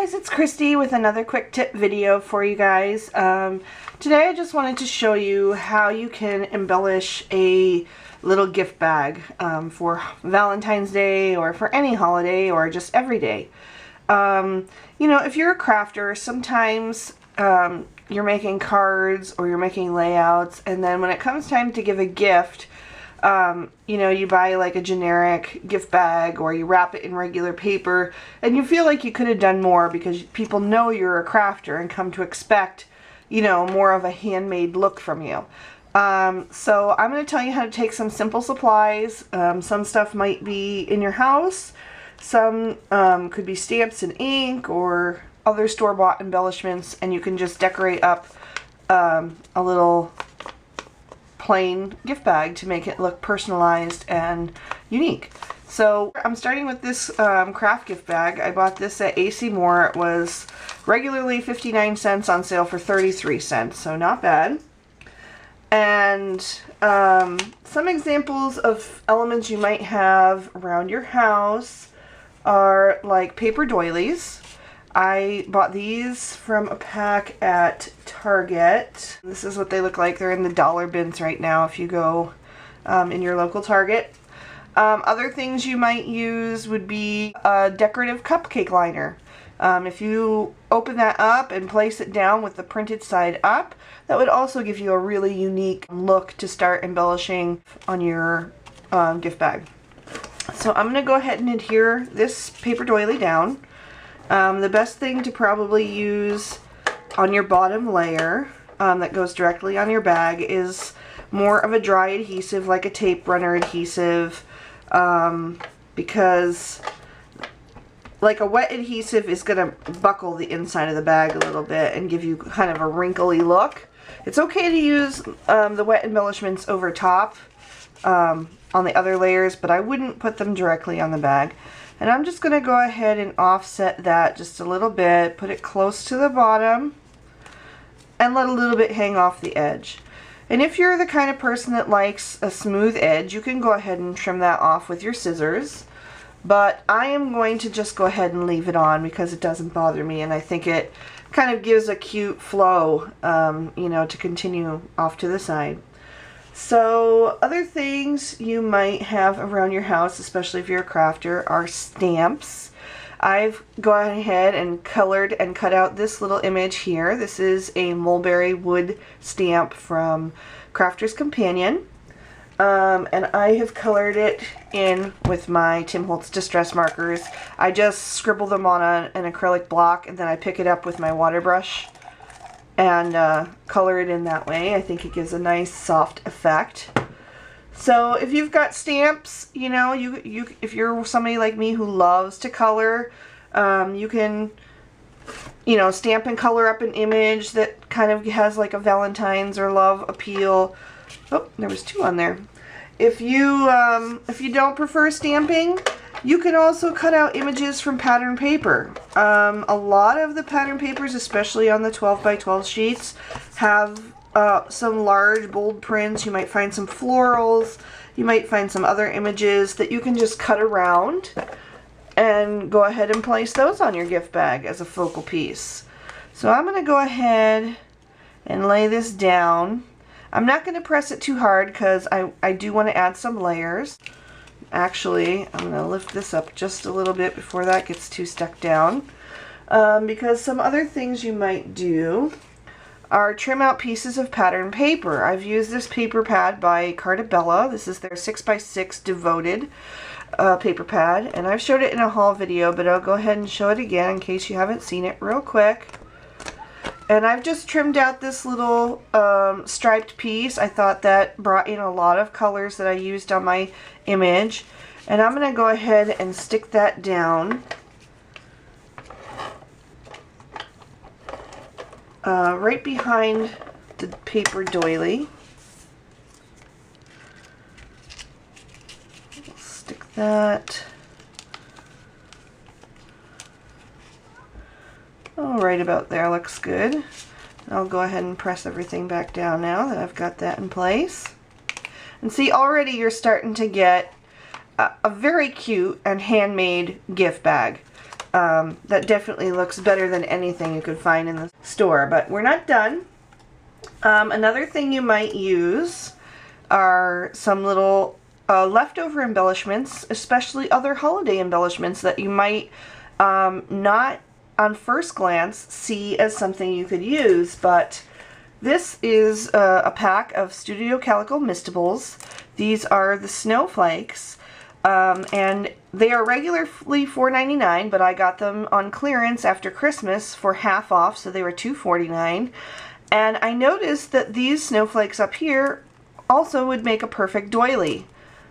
guys, it's Christy with another quick tip video for you guys. Today I just wanted to show you how you can embellish a little gift bag for Valentine's Day or for any holiday or just every day. You know, if you're a crafter, sometimes you're making cards or you're making layouts, and then when it comes time to give a gift, you know, you buy like a generic gift bag or you wrap it in regular paper and you feel like you could have done more because people know you're a crafter and come to expect, you know, more of a handmade look from you. So I'm going to tell you how to take some simple supplies. Some stuff might be in your house. Some could be stamps and ink or other store-bought embellishments, and you can just decorate up a little plain gift bag to make it look personalized and unique. So I'm starting with this craft gift bag. I bought this at AC Moore. It was regularly 59 cents, on sale for 33 cents, so not bad. And some examples of elements you might have around your house are like paper doilies. I bought these from a pack at Target. This is what they look like. They're in the dollar bins right now if you go in your local Target. Other things you might use would be a decorative cupcake liner. If you open that up and place it down with the printed side up, that would also give you a really unique look to start embellishing on your gift bag. So I'm going to go ahead and adhere this paper doily down. The best thing to probably use on your bottom layer that goes directly on your bag is more of a dry adhesive, like a tape runner adhesive, because like a wet adhesive is going to buckle the inside of the bag a little bit and give you kind of a wrinkly look. It's okay to use the wet embellishments over top on the other layers, but I wouldn't put them directly on the bag. And I'm just going to go ahead and offset that just a little bit, put it close to the bottom, and let a little bit hang off the edge. And if you're the kind of person that likes a smooth edge, you can go ahead and trim that off with your scissors. But I am going to just go ahead and leave it on because it doesn't bother me, and I think it kind of gives a cute flow, you know, to continue off to the side. So other things you might have around your house, especially if you're a crafter, are stamps. I've gone ahead and colored and cut out this little image here. This is a mulberry wood stamp from Crafter's Companion. And I have colored it in with my Tim Holtz Distress markers. I just scribble them on an acrylic block, and then I pick it up with my water brush and color it in that way. I think it gives a nice soft effect. So if you've got stamps, you know, if you're somebody like me who loves to color, you can, you know, stamp and color up an image that kind of has like a Valentine's or love appeal. Oh, there was two on there. If you don't prefer stamping, you can also cut out images from pattern paper. A lot of the pattern papers, especially on the 12 by 12 sheets, have some large bold prints. You might find some florals. You might find some other images that you can just cut around and go ahead and place those on your gift bag as a focal piece. So I'm going to go ahead and lay this down. I'm not going to press it too hard because I do want to add some layers. Actually, I'm going to lift this up just a little bit before that gets too stuck down. Because some other things you might do are trim out pieces of pattern paper. I've used this paper pad by Cartabella. This is their 6x6 devoted paper pad. And I've showed it in a haul video, but I'll go ahead and show it again in case you haven't seen it real quick. And I've just trimmed out this little striped piece. I thought that brought in a lot of colors that I used on my image. And I'm going to go ahead and stick that down right behind the paper doily. Stick that right about there. Looks good. I'll go ahead and press everything back down now that I've got that in place. And see, already you're starting to get a very cute and handmade gift bag. that definitely looks better than anything you could find in the store. But we're not done. Another thing you might use are some little leftover embellishments, especially other holiday embellishments that you might not on first glance see as something you could use. But this is a pack of Studio Calico Mistables. These are the snowflakes, and they are regularly $4.99, but I got them on clearance after Christmas for half off, so they were $2.49. And I noticed that these snowflakes up here also would make a perfect doily.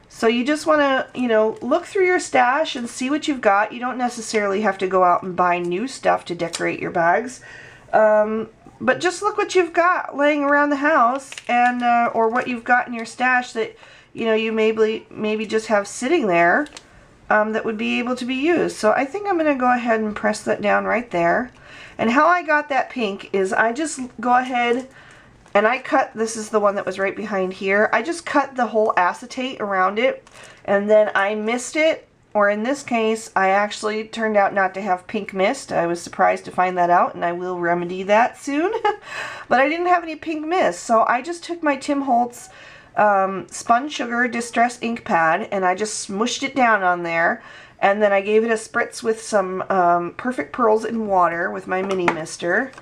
So you just want to, you know, look through your stash and see what you've got. You don't necessarily have to go out and buy new stuff to decorate your bags. But just look what you've got laying around the house, and or what you've got in your stash that, you know, you maybe just have sitting there that would be able to be used. So I think I'm going to go ahead and press that down right there. And how I got that pink is I just go ahead and I cut, this is the one that was right behind here, I just cut the whole acetate around it, and then I mist it, or in this case I actually turned out not to have pink mist. I was surprised to find that out, and I will remedy that soon. But I didn't have any pink mist, so I just took my Tim Holtz Spun Sugar Distress ink pad and I just smushed it down on there, and then I gave it a spritz with some Perfect Pearls in water with my mini mister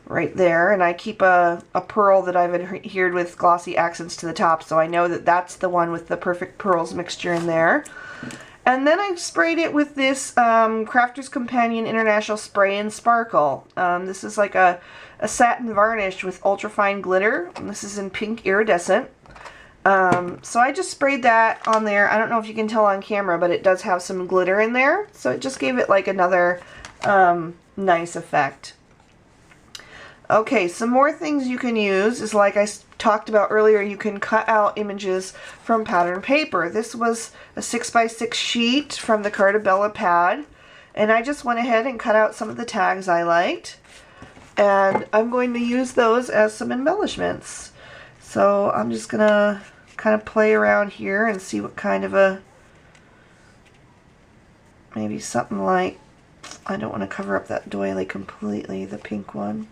right there, and I keep a pearl that I've adhered with glossy accents to the top, so I know that that's the one with the Perfect Pearls mixture in there. And then I sprayed it with this Crafter's Companion International Spray and Sparkle. This is like a satin varnish with ultrafine glitter, and this is in pink iridescent. So I just sprayed that on there. I don't know if you can tell on camera, but it does have some glitter in there, so it just gave it like another nice effect. Okay, some more things you can use is, like I talked about earlier, you can cut out images from pattern paper. This was a 6x6 sheet from the Cartabella pad, and I just went ahead and cut out some of the tags I liked, and I'm going to use those as some embellishments. So I'm just gonna kind of play around here and see what kind of a, maybe something like, I don't want to cover up that doily completely, the pink one.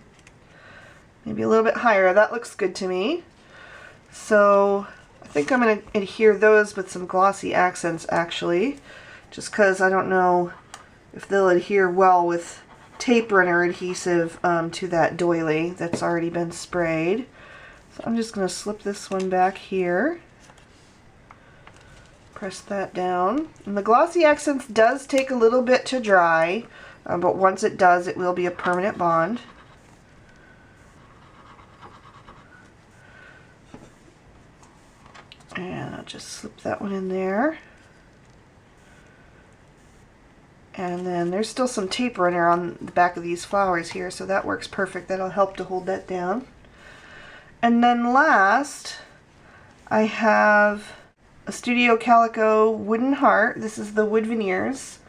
Maybe a little bit higher. That looks good to me. So I think I'm going to adhere those with some glossy accents, actually, just because I don't know if they'll adhere well with tape runner adhesive to that doily that's already been sprayed. So I'm just going to slip this one back here. Press that down. And the glossy accents does take a little bit to dry, but once it does, it will be a permanent bond. And I'll just slip that one in there. And then there's still some tape runner on the back of these flowers here, so that works perfect. That'll help to hold that down. And then last, I have a Studio Calico wooden heart. This is the wood veneers.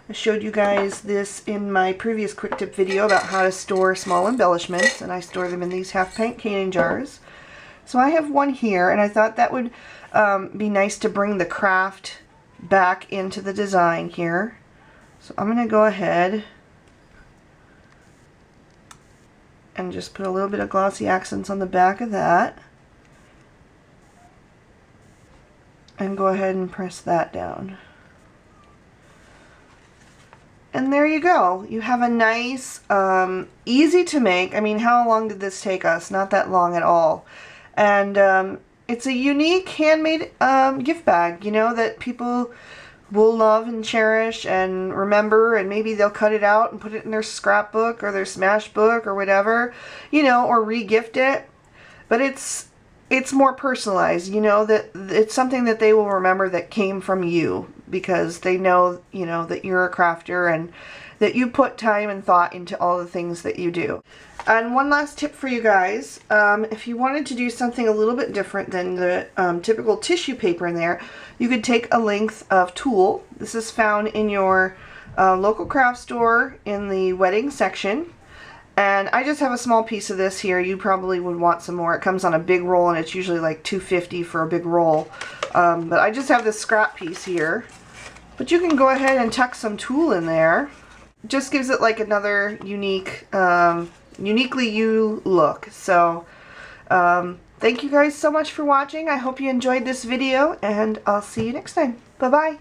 I showed you guys this in my previous quick tip video about how to store small embellishments, and I store them in these half pint canning jars. So I have one here, and I thought that would be nice to bring the craft back into the design here. So I'm going to go ahead and just put a little bit of glossy accents on the back of that. And go ahead and press that down. And there you go. You have a nice, easy to make. I mean, how long did this take us? Not that long at all. And it's a unique handmade gift bag, you know, that people will love and cherish and remember, and maybe they'll cut it out and put it in their scrapbook or their smash book or whatever, you know, or re-gift it. But it's more personalized, you know, that it's something that they will remember that came from you, because they know, you know, that you're a crafter and that you put time and thought into all the things that you do. And one last tip for you guys, if you wanted to do something a little bit different than the typical tissue paper in there, you could take a length of tulle. This is found in your local craft store in the wedding section. And I just have a small piece of this here. You probably would want some more. It comes on a big roll, and it's usually like $2.50 for a big roll. But I just have this scrap piece here. But you can go ahead and tuck some tulle in there. just gives it like another unique, uniquely you look. So thank you guys so much for watching. I hope you enjoyed this video, and I'll see you next time. Bye bye.